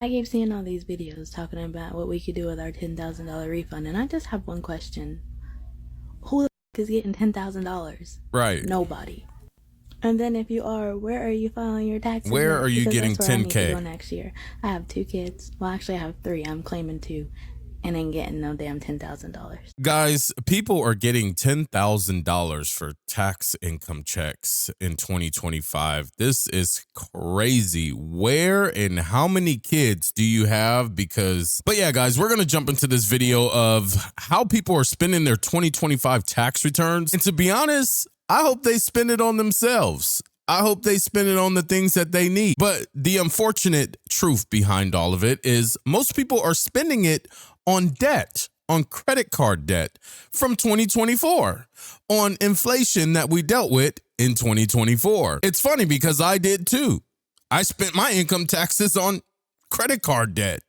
I keep seeing all these videos talking about what we could do with our $10,000 refund, and I just have one question. Who the f is getting $10,000? Right. Nobody. And then if you are, where are you filing your taxes? Where are you getting that's where I need to $10K? go next year. I have 2 kids. Well, actually, I have 3. I'm claiming 2. And ain't getting no damn $10,000. Guys, people are getting $10,000 for tax income checks in 2025. This is crazy. Where and how many kids do you have? But yeah, guys, we're going to jump into this video of how people are spending their 2025 tax returns. And to be honest, I hope they spend it on themselves. I hope they spend it on the things that they need. But the unfortunate truth behind all of it is most people are spending it on debt, on credit card debt from 2024, on inflation that we dealt with in 2024. It's funny because I did too. I spent my income taxes on credit card debt.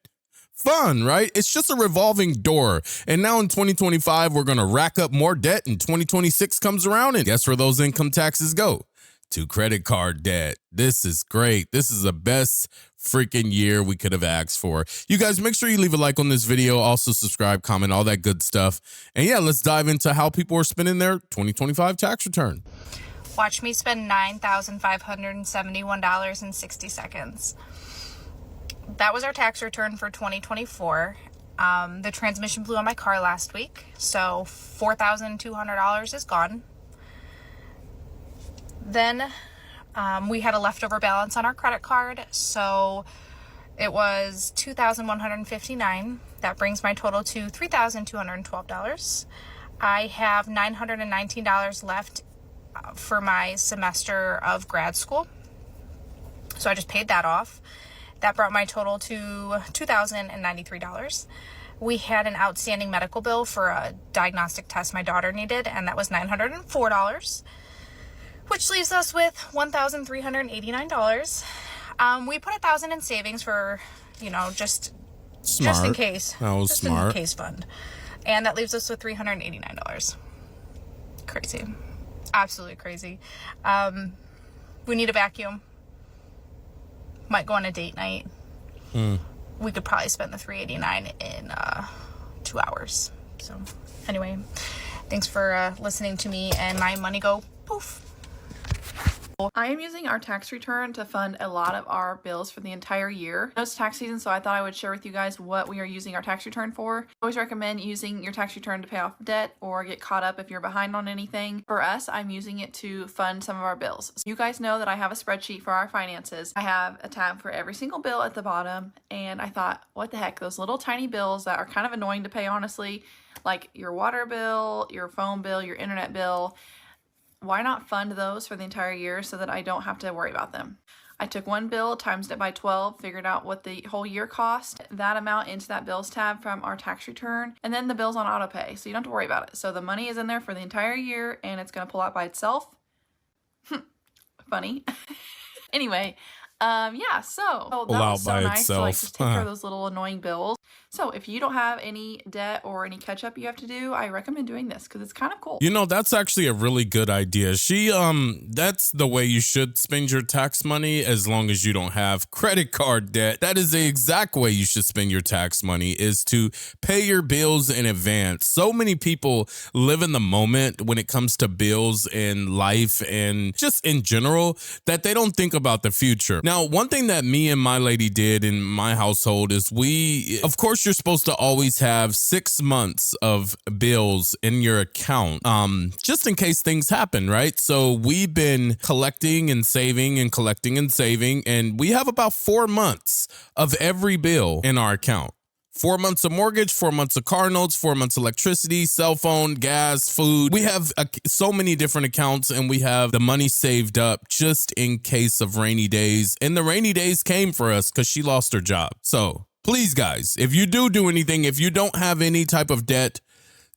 Fun, right? It's just a revolving door. And now in 2025, we're going to rack up more debt, and 2026 comes around, and guess where those income taxes go? To credit card debt. This is great. This is the best freaking year we could have asked for. You guys, make sure you leave a like on this video. Also subscribe, comment, all that good stuff. And yeah, let's dive into how people are spending their 2025 tax return. Watch me spend $9,571.60. That was our tax return for 2024. The transmission blew on my car last week, so $4,200 is gone. Then we had a leftover balance on our credit card, so it was $2,159. That brings my total to $3,212. I have $919 left for my semester of grad school, so I just paid that off. That brought my total to $2,093. We had an outstanding medical bill for a diagnostic test my daughter needed, and that was $904. Which leaves us with $1,389. We put $1,000 in savings for, just in case. That was just smart. In the case fund. And that leaves us with $389. Crazy. Absolutely crazy. We need a vacuum. Might go on a date night. We could probably spend the $389 in 2 hours. So anyway, thanks for listening to me and my money go poof. I am using our tax return to fund a lot of our bills for the entire year. It's tax season, so I thought I would share with you guys what we are using our tax return for. I always recommend using your tax return to pay off debt or get caught up if you're behind on anything. For us, I'm using it to fund some of our bills. So you guys know that I have a spreadsheet for our finances. I have a tab for every single bill at the bottom, and I thought, what the heck, those little tiny bills that are kind of annoying to pay, honestly, like your water bill, your phone bill, your internet bill, why not fund those for the entire year so that I don't have to worry about them? I took one bill, times it by 12, figured out what the whole year cost, that amount into that bills tab from our tax return, and then the bill's on auto pay, so you don't have to worry about it. So the money is in there for the entire year, and it's going to pull out by itself. Funny. Anyway, yeah, so that was so nice to just take care of those little annoying bills. So if you don't have any debt or any catch up you have to do, I recommend doing this because it's kind of cool. That's actually a really good idea. That's the way you should spend your tax money as long as you don't have credit card debt. That is the exact way you should spend your tax money, is to pay your bills in advance. So many people live in the moment when it comes to bills and life and just in general that they don't think about the future. Now, one thing that me and my lady did in my household is of course, you're supposed to always have 6 months of bills in your account, just in case things happen, right? So we've been collecting and saving and collecting and saving, and we have about 4 months of every bill in our account. 4 months of mortgage, 4 months of car notes, 4 months electricity, cell phone, gas, food. We have so many different accounts, and we have the money saved up just in case of rainy days. And the rainy days came for us because she lost her job. So please, guys, if you do anything, if you don't have any type of debt,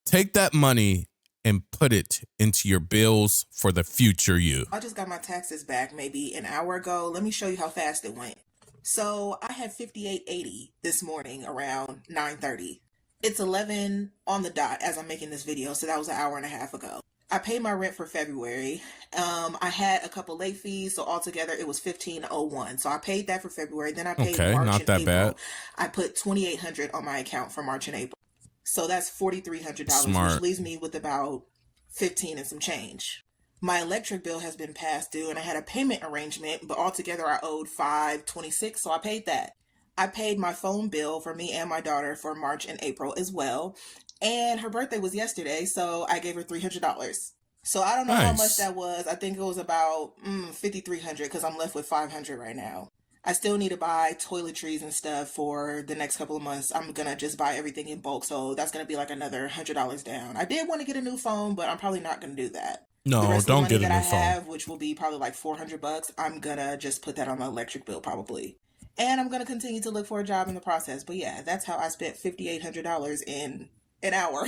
take that money and put it into your bills for the future you. I just got my taxes back maybe an hour ago. Let me show you how fast it went. So I had $58.80 this morning around 9:30. It's 11 on the dot as I'm making this video, so that was an hour and a half ago. I paid my rent for February. I had a couple late fees, so altogether it was $1,501. So I paid that for February. Then I paid Okay, March not and that April. bad. I put $2,800 on my account for March and April. So that's $4,300, Smart. which leaves me with about 15 and some change. My electric bill has been passed due, and I had a payment arrangement, but altogether I owed $526, so I paid that. I paid my phone bill for me and my daughter for March and April as well. And her birthday was yesterday, so I gave her $300. So I don't know how much Nice. that was. I think it was about $5,300 because I'm left with $500 right now. I still need to buy toiletries and stuff for the next couple of months. I'm gonna just buy everything in bulk, so that's gonna be like another $100 down. I did want to get a new phone, but I'm probably not gonna do that. The No, rest of the don't money get a that I new phone. have, which will be probably like $400, I'm gonna just put that on the electric bill probably. And I'm gonna continue to look for a job in the process. But yeah, that's how I spent $5,800 in an hour.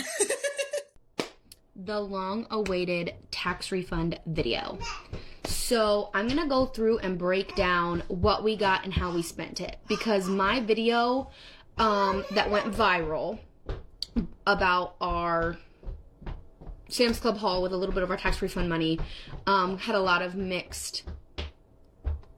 The long-awaited tax refund video. So I'm gonna go through and break down what we got and how we spent it, because my video that went viral about our Sam's Club haul with a little bit of our tax refund money had a lot of mixed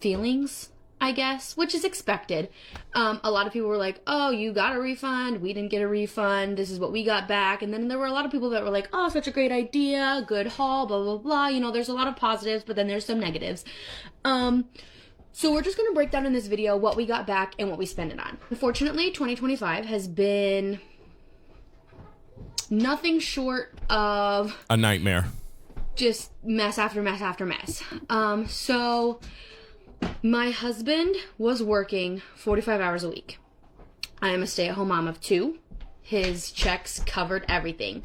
feelings, I guess, which is expected. A lot of people were like, oh, you got a refund, we didn't get a refund, this is what we got back. And then there were a lot of people that were like, oh, such a great idea, good haul, blah, blah, blah. You know, there's a lot of positives, but then there's some negatives. So we're just going to break down in this video what we got back and what we spent it on. Unfortunately, 2025 has been nothing short of A nightmare. just mess after mess after mess. So my husband was working 45 hours a week. I am a stay-at-home mom of 2. His checks covered everything.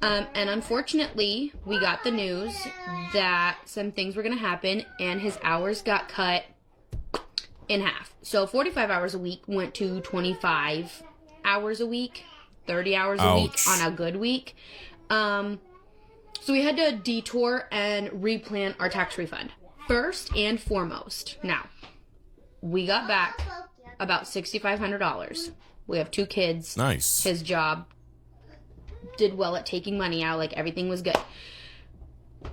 And unfortunately, we got the news that some things were going to happen and his hours got cut in half. So 45 hours a week went to 25 hours a week, 30 hours a week on a good week. So we had to detour and replan our tax refund. First and foremost, now, we got back about $6,500. We have 2 kids. Nice. His job did well at taking money out, like everything was good.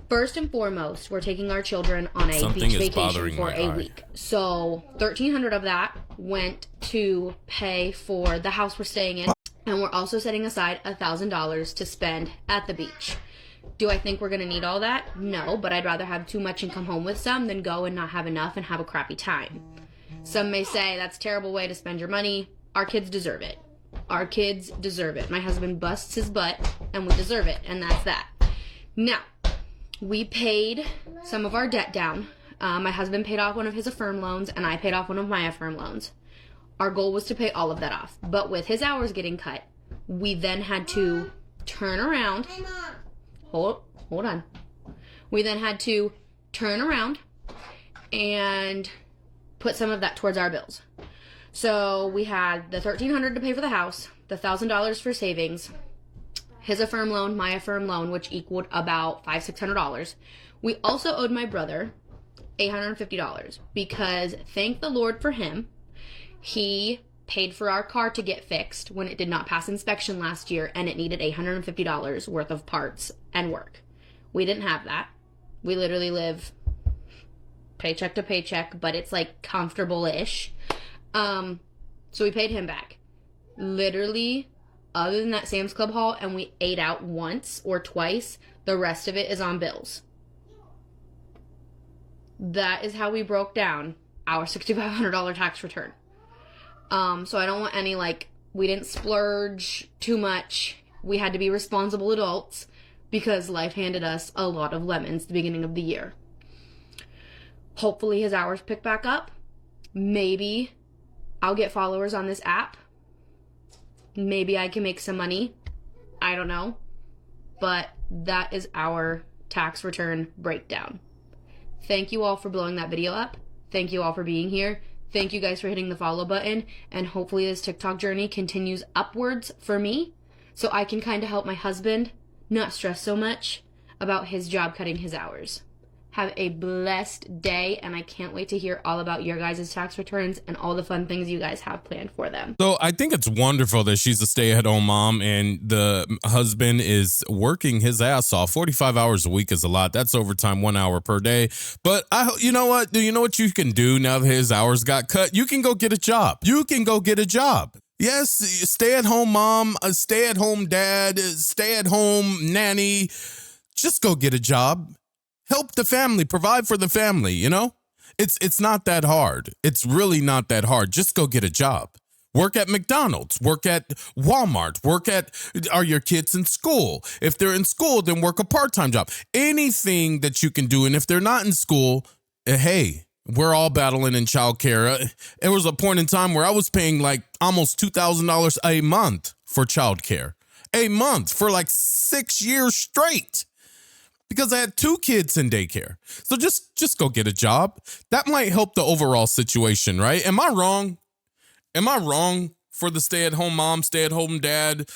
First and foremost, we're taking our children on a Something beach is vacation bothering for my a eye. week. So $1,300 of that went to pay for the house we're staying in. And we're also setting aside $1,000 to spend at the beach. Do I think we're going to need all that? No, but I'd rather have too much and come home with some than go and not have enough and have a crappy time. Some may say that's a terrible way to spend your money. Our kids deserve it. Our kids deserve it. My husband busts his butt and we deserve it, and that's that. Now, we paid some of our debt down. My husband paid off one of his Affirm loans and I paid off one of my Affirm loans. Our goal was to pay all of that off. But with his hours getting cut, we then had to turn around. Hold on. We then had to turn around and put some of that towards our bills. So we had the $1,300 to pay for the house, the $1,000 for savings, his Affirm loan, my Affirm loan, which equaled about $500-$600. We also owed my brother $850 because, thank the Lord for him, he paid for our car to get fixed when it did not pass inspection last year and it needed $850 worth of parts and work. We didn't have that. We literally live paycheck to paycheck, but it's like comfortable-ish. So we paid him back. Literally, other than that Sam's Club haul, and we ate out once or twice, the rest of it is on bills. That is how we broke down our $6,500 tax return. So I don't want any, like, we didn't splurge too much. We had to be responsible adults because life handed us a lot of lemons at the beginning of the year. Hopefully his hours pick back up. Maybe I'll get followers on this app. Maybe I can make some money. I don't know. But that is our tax return breakdown. Thank you all for blowing that video up. Thank you all for being here. Thank you guys for hitting the follow button. And hopefully this TikTok journey continues upwards for me so I can kind of help my husband not stress so much about his job cutting his hours. Have a blessed day, and I can't wait to hear all about your guys' tax returns and all the fun things you guys have planned for them. So I think it's wonderful that she's a stay-at-home mom and the husband is working his ass off. 45 hours a week is a lot. That's overtime, 1 hour per day. But you know what? Do you know what you can do now that his hours got cut? You can go get a job. You can go get a job. Yes, stay-at-home mom, a stay-at-home dad, stay-at-home nanny. Just go get a job. Help the family, provide for the family, you know? It's not that hard. It's really not that hard. Just go get a job. Work at McDonald's, work at Walmart, are your kids in school? If they're in school, then work a part-time job. Anything that you can do. And if they're not in school, hey, we're all battling in childcare. There was a point in time where I was paying like almost $2,000 a month for childcare. A month for like 6 years straight. Because I had 2 kids in daycare. So just go get a job. That might help the overall situation, right? Am I wrong? Am I wrong for the stay-at-home mom, stay-at-home dad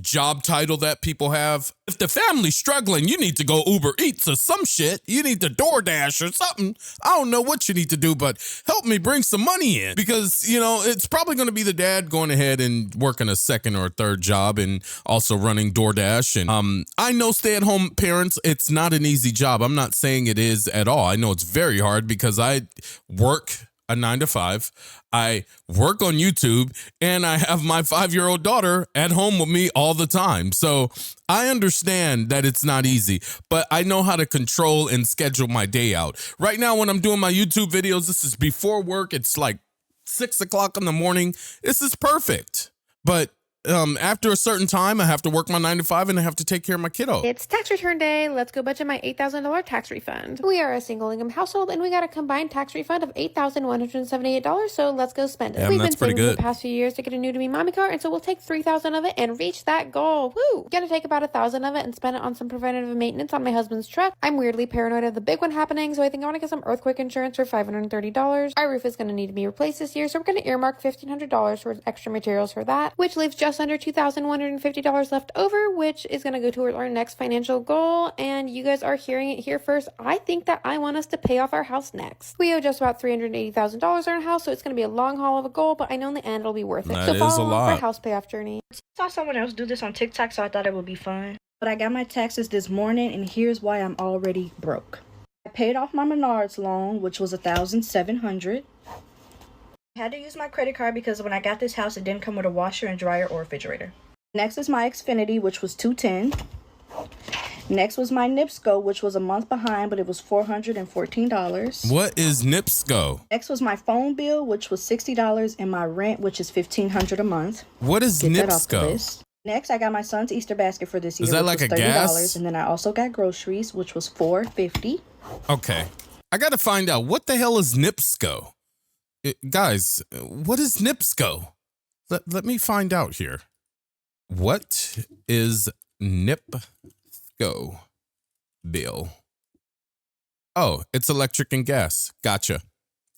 job title that people have? If the family's struggling, you need to go Uber Eats or some shit. You need to DoorDash or something. I don't know what you need to do, but help me bring some money in. Because, you know, it's probably going to be the dad going ahead and working a second or a third job and also running DoorDash. And I know stay-at-home parents, it's not an easy job. I'm not saying it is at all. I know it's very hard because I work a 9 to 5. I work on YouTube and I have my 5-year-old daughter at home with me all the time. So I understand that it's not easy, but I know how to control and schedule my day out. Right now, when I'm doing my YouTube videos, this is before work. It's like 6 o'clock in the morning. This is perfect. But after a certain time, I have to work my 9 to 5 and I have to take care of my kiddo. It's tax return day. Let's go budget my $8,000 tax refund. We are a single income household and we got a combined tax refund of $8,178. So let's go spend it. Damn, We've that's been pretty saving for good. the past few years to get a new to me mommy car, and so we'll take $3,000 of it and reach that goal. Woo! Gonna take about $1,000 of it and spend it on some preventative maintenance on my husband's truck. I'm weirdly paranoid of the big one happening, so I think I want to get some earthquake insurance for $530. Our roof is gonna need to be replaced this year, so we're gonna earmark $1,500 for extra materials for that, which leaves just under $2,150 left over, which is going to go towards our next financial goal. And you guys are hearing it here first. I think that I want us to pay off our house next. We owe just about $380,000 on our house, so it's going to be a long haul of a goal, but I know in the end it'll be worth it. That So is follow a along lot. my house payoff journey. Saw someone else do this on TikTok, so I thought it would be fun. But I got my taxes this morning, and here's why I'm already broke. I paid off my Menards loan, which was $1,700. I had to use my credit card because when I got this house, it didn't come with a washer and dryer or refrigerator. Next is my Xfinity, which was $210. Next was my NIPSCO, which was a month behind, but it was $414. What is NIPSCO? Next was my phone bill, which was $60, and my rent, which is $1,500 a month. What is Get that off the NIPSCO? list. Next, I got my son's Easter basket for this year. Is that which like was a $30, gas? and then I also got groceries, which was $450. Okay. I got to find out what the hell is NIPSCO. Guys, what is NIPSCO? Let me find out here. What is NIPSCO bill? Oh, it's electric and gas. Gotcha.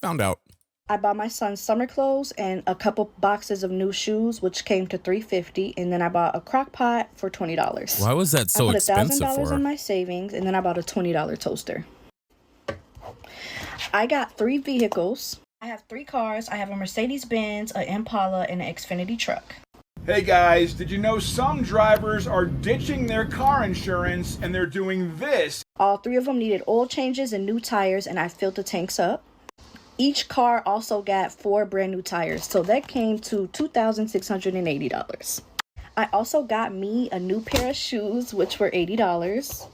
Found out. I bought my son's summer clothes and a couple boxes of new shoes, which came to $350, and then I bought a crock pot for $20. Why was that so I put expensive $1,000 for? in my savings, and then I bought a $20 toaster. I got 3 vehicles. I have 3 cars. I have a Mercedes-Benz, an Impala, and an Xfinity truck. Hey guys, did you know some drivers are ditching their car insurance and they're doing this? All 3 of them needed oil changes and new tires, and I filled the tanks up. Each car also got 4 brand new tires, so that came to $2,680. I also got me a new pair of shoes, which were $80.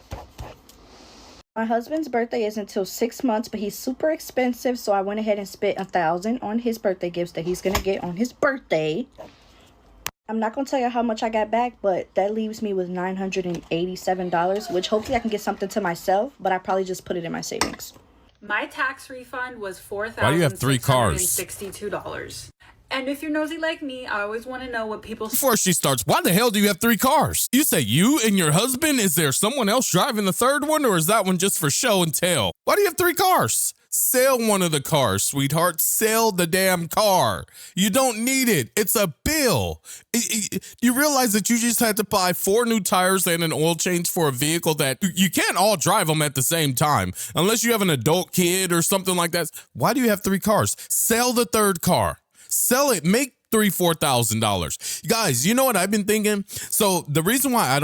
My husband's birthday is until 6 months, but he's super expensive, so I went ahead and spent $1,000 on his birthday gifts that he's gonna get on his birthday. I'm not gonna tell you how much I got back, but that leaves me with $987, which hopefully I can get something to myself, but I probably just put it in my savings. My tax refund was Why do you have 3 cars? $4,662. And if you're nosy like me, I always want to know what people... Before she starts, why the hell do you have 3 cars? You say you and your husband? Is there someone else driving the third one, or is that one just for show and tell? Why do you have 3 cars? Sell one of the cars, sweetheart. Sell the damn car. You don't need it. It's a bill. You realize that you just had to buy 4 new tires and an oil change for a vehicle that you can't all drive them at the same time unless you have an adult kid or something like that. Why do you have 3 cars? Sell the third car. Sell it. Make $3,000-$4,000. Guys, you know what I've been thinking? So the reason why I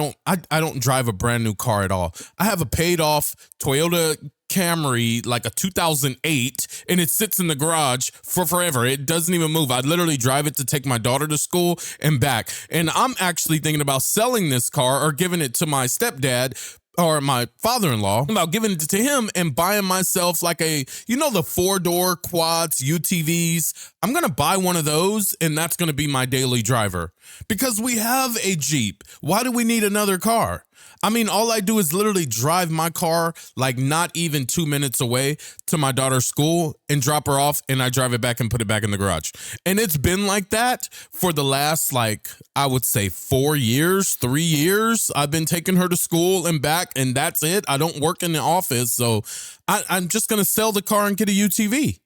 don't drive a brand new car at all, I have a paid off Toyota Camry, like a 2008, and it sits in the garage for forever. It doesn't even move. I literally drive it to take my daughter to school and back. And I'm actually thinking about selling this car or giving it to my stepdad or my father-in-law, about giving it to him and buying myself like a, you know, the 4-door quads, UTVs. I'm going to buy one of those, and that's going to be my daily driver because we have a Jeep. Why do we need another car? I mean, all I do is literally drive my car like not even 2 minutes away to my daughter's school and drop her off, and I drive it back and put it back in the garage. And it's been like that for the last, like, I would say 4 years, 3 years. I've been taking her to school and back, and that's it. I don't work in the office, so I'm just going to sell the car and get a UTV.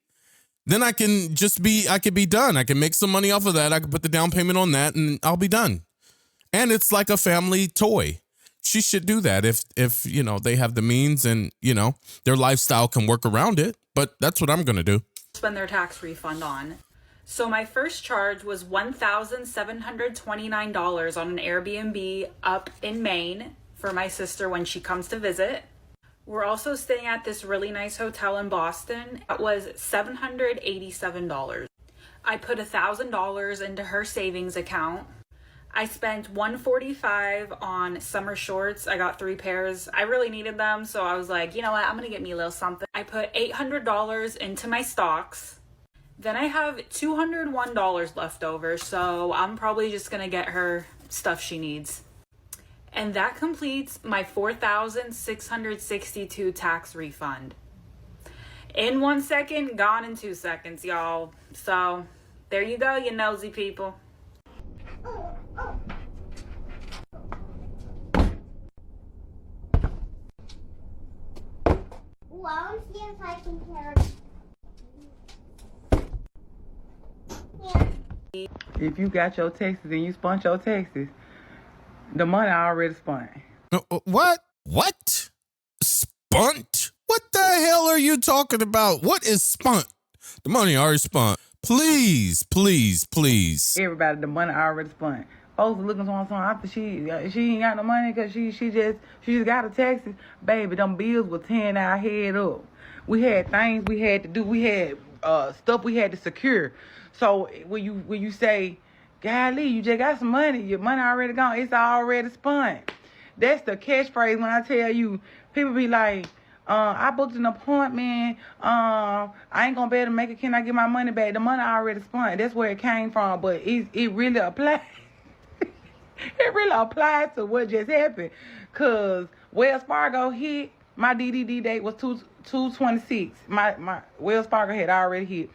Then I can be done. I can make some money off of that. I can put the down payment on that, and I'll be done. And it's like a family toy. She should do that if you know, they have the means and, you know, their lifestyle can work around it. But that's what I'm going to do. Spend their tax refund on. So my first charge was $1,729 on an Airbnb up in Maine for my sister when she comes to visit. We're also staying at this really nice hotel in Boston. It was $787. I put $1,000 into her savings account. I spent $145 on summer shorts. I got 3 pairs. I really needed them, so I was like, you know what, I'm gonna get me a little something. I put $800 into my stocks. Then I have $201 left over, so I'm probably just gonna get her stuff she needs. And that completes my $4,662 tax refund. In 1 second, gone in 2 seconds, y'all. So there you go, you nosy people. Well, see if I can carry it. If you got your taxes and you spent your taxes, the money already spent. What? What? Spunt? What the hell are you talking about? What is spunt? The money already spent. Please, please, please. Everybody, the money already spent. Folks are looking for something after she ain't got no money because she just got her taxes. Baby, them bills were tearing our head up. We had things we had to do. We had stuff we had to secure. So when you say, golly, you just got some money, your money already gone, it's already spent. That's the catchphrase when I tell you, people be like, I booked an appointment, I ain't gonna be able to make it, can I get my money back? The money already spent. That's where it came from, but it really applies. It really applies to what just happened. Cause Wells Fargo hit, my DDD date was 2/26. My Wells Fargo had already hit.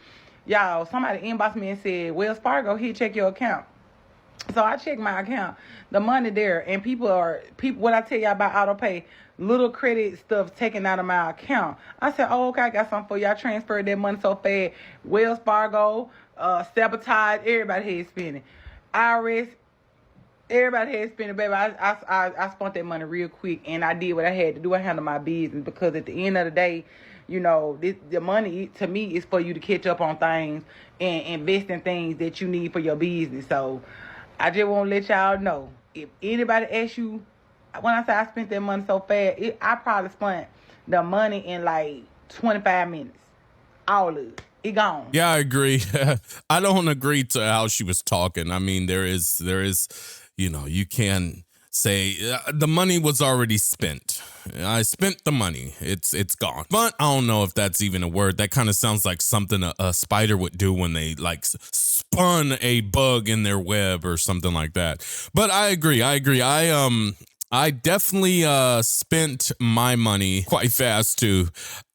Y'all, somebody inboxed me and said, Wells Fargo hit, check your account. So I checked my account, the money there, and people, what I tell y'all about auto pay, little credit stuff taken out of my account. I said, oh, okay, I got something for you. I transferred that money so fast. Wells Fargo, Sabotage, everybody had spending. IRS, everybody had spending, baby. I spent that money real quick, and I did what I had to do. I handled my business because at the end of the day, you know, the money to me is for you to catch up on things and invest in things that you need for your business. So I just want to let y'all know, if anybody asks you, when I say I spent that money so fast, I probably spent the money in like 25 minutes. All of it. It gone. Yeah, I agree. I don't agree to how she was talking. I mean, there is, you know, you can say the money was already spent. I spent the money. It's gone. But I don't know if that's even a word. That kind of sounds like something a spider would do when they like spun a bug in their web or something like that. But I agree. I definitely spent my money quite fast too.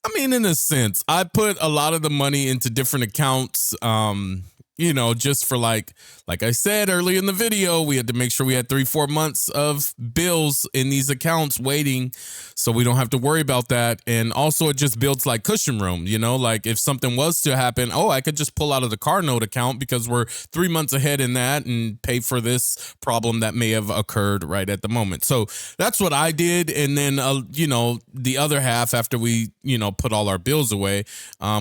I mean, in a sense, I put a lot of the money into different accounts. You you know, just for like I said early in the video, we had to make sure we had 3-4 months of bills in these accounts waiting, so we don't have to worry about that. And also it just builds like cushion room, you know, like if something was to happen, oh, I could just pull out of the car note account because we're 3 months ahead in that and pay for this problem that may have occurred right at the moment. So that's what I did. And then, you know, the other half, after we, you know, put all our bills away,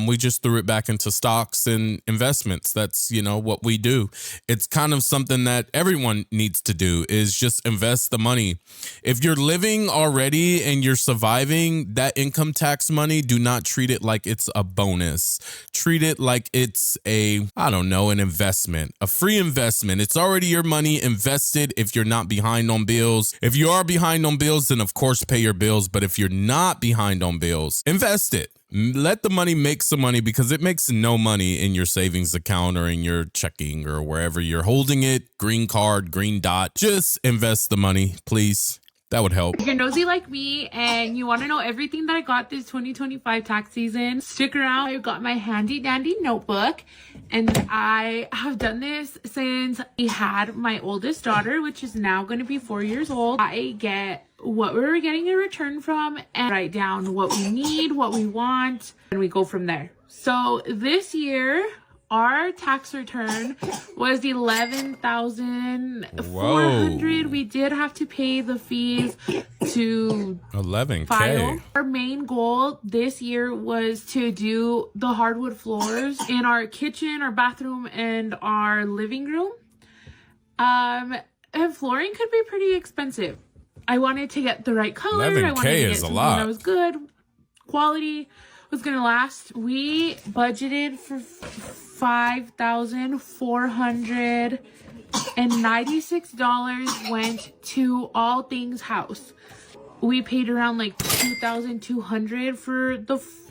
we just threw it back into stocks and investments. That's, you know, what we do. It's kind of something that everyone needs to do, is just invest the money. If you're living already and you're surviving, that income tax money, do not treat it like it's a bonus. Treat it like it's a, I don't know, an investment, a free investment. It's already your money invested if you're not behind on bills. If you are behind on bills, then of course pay your bills. But if you're not behind on bills, invest it. Let the money make some money, because it makes no money in your savings account or in your checking or wherever you're holding it. Green card, green dot. Just invest the money, please. That would help. If you're nosy like me and you want to know everything that I got this 2025 tax season, stick around. I got my handy dandy notebook, and I have done this since I had my oldest daughter, which is now going to be 4 years old. I get what we're getting in return from and write down what we need, what we want, and we go from there. So this year, our tax return was $11,400. We did have to pay the fees to $11K. file. Our main goal this year was to do the hardwood floors in our kitchen, our bathroom, and our living room. And flooring could be pretty expensive. I wanted to get the right color. I wanted to get something that was good, quality, was gonna last. We budgeted for $5,496 went to all things house. We paid around like $2,200 for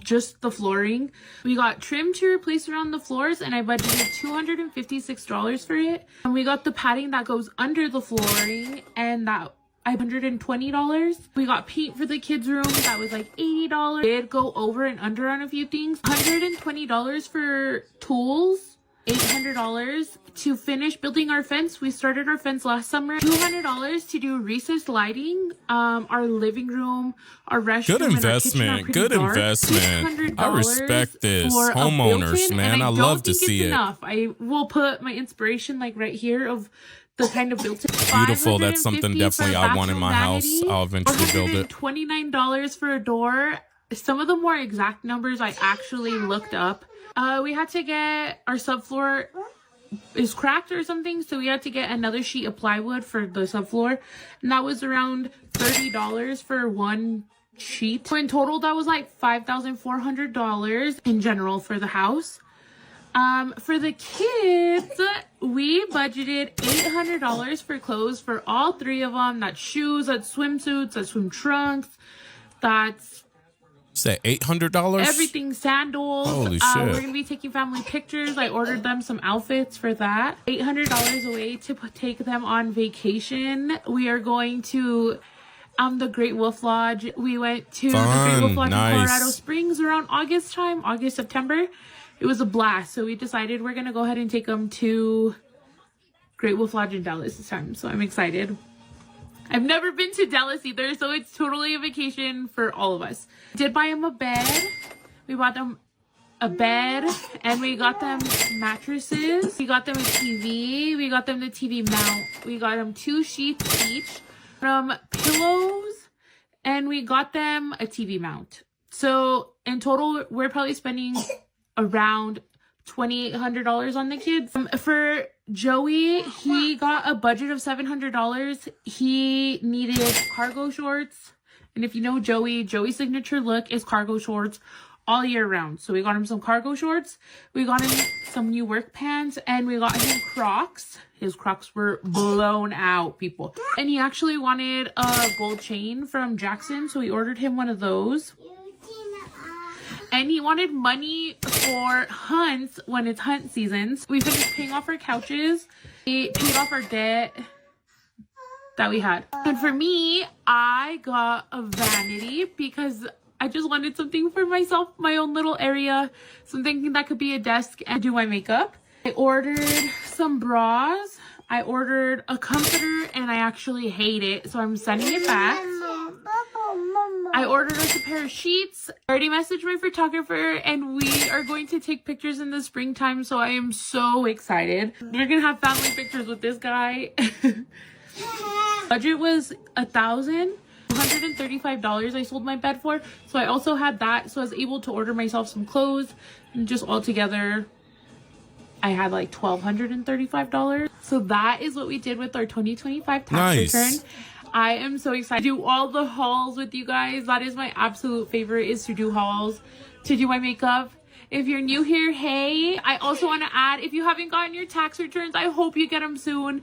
just the flooring. We got trim to replace around the floors, and I budgeted $256 for it. And we got the padding that goes under the flooring, and that $120. We got paint for the kids' room, that was like $80. Did go over and under on a few things. $120 for tools. $800 to finish building our fence. We started our fence last summer. $200 to do recessed lighting. Our living room, our restroom, good investment. Good dark. investment. I respect this. Homeowners, man. I love to see it. Enough. I will put my inspiration like right here of the kind of built-in. Beautiful. That's something definitely I want in my house. I'll eventually build it. $29 for a door. Some of the more exact numbers I actually looked up. We had to get our subfloor is cracked or something, so we had to get another sheet of plywood for the subfloor, and that was around $30 for one sheet. So in total, that was like $5,400 in general for the house. For the kids, we budgeted $800 for clothes for all three of them. That's shoes, that's swimsuits, that's swim trunks, that's say $800. Everything, sandals. Holy shit. We're gonna be taking family pictures. I ordered them some outfits for that. $800 away to take them on vacation. We are going to the Great Wolf Lodge. We went to the Great Wolf Lodge in Colorado Springs around August, September. It was a blast. So we decided we're gonna go ahead and take them to Great Wolf Lodge in Dallas this time. So I'm excited. I've never been to Dallas either, so it's totally a vacation for all of us. Did buy them a bed. We bought them a bed, and we got them mattresses. We got them a TV. We got them the TV mount. We got them 2 sheets each, pillows, and we got them a TV mount. So in total, we're probably spending around $2,800 on the kids. For Joey, he got a budget of $700. He needed cargo shorts. And if you know Joey, Joey's signature look is cargo shorts all year round. So we got him some cargo shorts. We got him some new work pants. And we got him Crocs. His Crocs were blown out, people. And he actually wanted a gold chain from Jackson. So we ordered him one of those. And he wanted money for hunts when it's hunt seasons. We finished paying off our couches. We paid off our debt that we had. And for me, I got a vanity because I just wanted something for myself, my own little area, something that could be a desk and do my makeup. I ordered some bras. I ordered a comforter and I actually hate it, so I'm sending it back. I ordered us a pair of sheets. I already messaged my photographer and we are going to take pictures in the springtime, so I am so excited. We're gonna have family pictures with this guy. Budget was $1,135 I sold my bed for, so I also had that, so I was able to order myself some clothes, and just all together I had like $1,235. So that is what we did with our 2025 tax return. I am so excited to do all the hauls with you guys. That is my absolute favorite, is to do hauls, to do my makeup. If you're new here, hey. I also want to add, if you haven't gotten your tax returns, I hope you get them soon.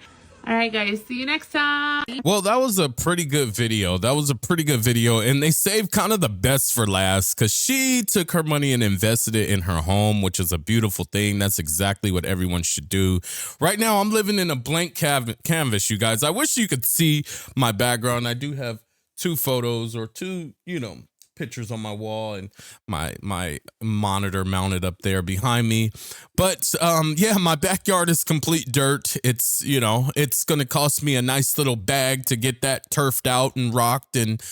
All right, guys, see you next time. Well, that was a pretty good video. And they saved kind of the best for last, because she took her money and invested it in her home, which is a beautiful thing. That's exactly what everyone should do. Right now, I'm living in a blank canvas, you guys. I wish you could see my background. I do have two photos, or two, pictures on my wall, and my monitor mounted up there behind me. But yeah, my backyard is complete dirt. It's it's gonna cost me a nice little bag to get that turfed out and rocked and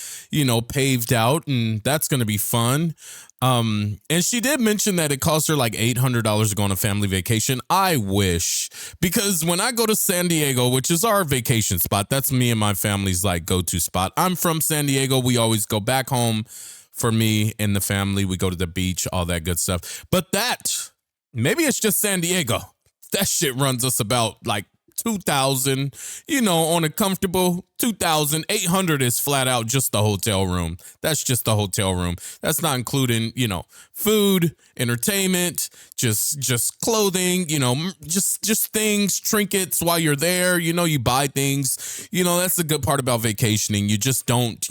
paved out, and that's gonna be fun. And she did mention that it cost her like $800 to go on a family vacation. I wish, because when I go to San Diego, which is our vacation spot, that's me and my family's like go-to spot. I'm from San Diego. We always go back home. For me and the family, we go to the beach, all that good stuff. But maybe it's just San Diego. That shit runs us about like 2,000, on a comfortable 2,800 is flat out just the hotel room. That's just the hotel room. That's not including, food, entertainment, just clothing, just things, trinkets while you're there. You buy things. That's the good part about vacationing. You just don't,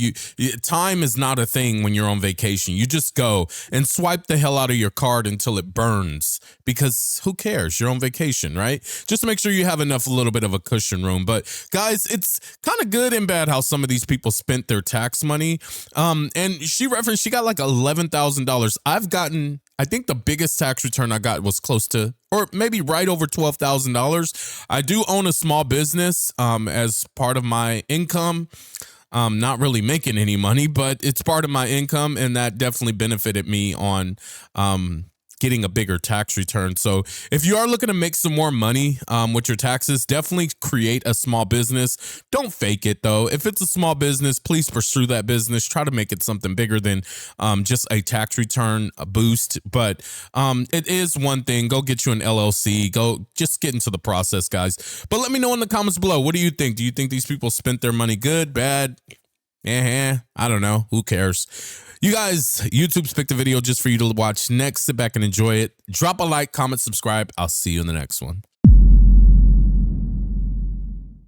time is not a thing when you're on vacation. You just go and swipe the hell out of your card until it burns, because who cares? You're on vacation, right? Just make sure you have enough, a little bit of a cushion room. But guys, it's kind of good and bad how some of these people spent their tax money. And she referenced she got like $11,000. I've gotten, I think the biggest tax return I got was close to, or maybe right over $12,000. I do own a small business as part of my income. Not really making any money, but it's part of my income, and that definitely benefited me on getting a bigger tax return. So if you are looking to make some more money with your taxes, definitely create a small business. Don't fake it though. If it's a small business, please pursue that business. Try to make it something bigger than just a tax return boost. But it is one thing. Go get you an LLC. Go just get into the process, guys. But let me know in the comments below. What do you think? Do you think these people spent their money good, bad? I don't know. Who cares? You guys, YouTube's picked a video just for you to watch next. Sit back and enjoy it. Drop a like, comment, subscribe. I'll see you in the next one.